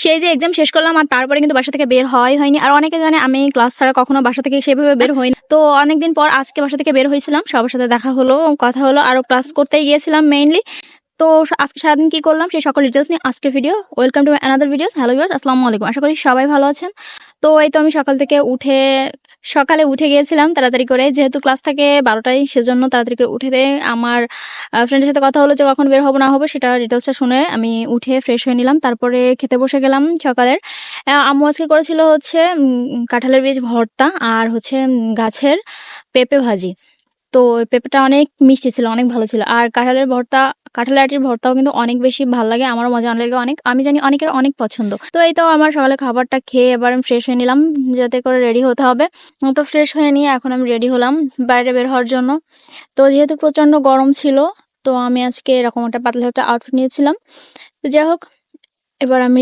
সেই যে এক্সাম শেষ করলাম আর তারপরে কিন্তু বাসা থেকে বের হয়নি। আর অনেকে জানে আমি ক্লাস ছাড়া কখনো বাসা থেকে সেভাবে বের হইনি। তো অনেকদিন পর আজকে বাসা থেকে বের হয়েছিলাম, সবার সাথে দেখা হলো, কথা হলো, আরো ক্লাস করতেই গিয়েছিলাম মেইনলি। তো আজকে সারাদিন কি করলাম সেই সকল ডিটেলস নিয়ে আজকের video. Welcome to another videos. Hello viewers, আসসালামু আলাইকুম। আশা করি সবাই ভালো আছেন। তো এই তো আমি সকালে উঠে গিয়েছিলাম তাড়াতাড়ি করে, যেহেতু ক্লাস থাকে 12টায়, সেজন্য তাড়াতাড়ি করে উঠে আমার ফ্রেন্ডের সাথে কথা হলো যে কখন বের হবো না হবো, সেটা ডিটেলসটা শুনে আমি উঠে ফ্রেশ হয়ে নিলাম। তারপরে খেতে বসে গেলাম সকালের। আম্মু আজকে করেছিল হচ্ছে কাঁঠালের বীজ ভর্তা আর হচ্ছে গাছের পেঁপে ভাজি। তো ওই পেঁপেটা অনেক মিষ্টি ছিল, অনেক ভালো ছিল। আর কাঁঠালের আটির ভর্তাও কিন্তু অনেক বেশি ভালো লাগে, আমারও মজা লাগে অনেক, আমি জানি অনেকের অনেক পছন্দ। তো এই তো আমার সকালে খাবারটা খেয়ে এবার আমি ফ্রেশ হয়ে নিলাম, যাতে করে রেডি হতে হবে। তো ফ্রেশ হয়ে নিয়ে এখন আমি রেডি হলাম বাইরে বের হওয়ার জন্য। তো যেহেতু প্রচন্ড গরম ছিল, তো আমি আজকে এরকম একটা পাতলা একটা আউটফিট নিয়েছিলাম। তো যাই হোক, এবার আমি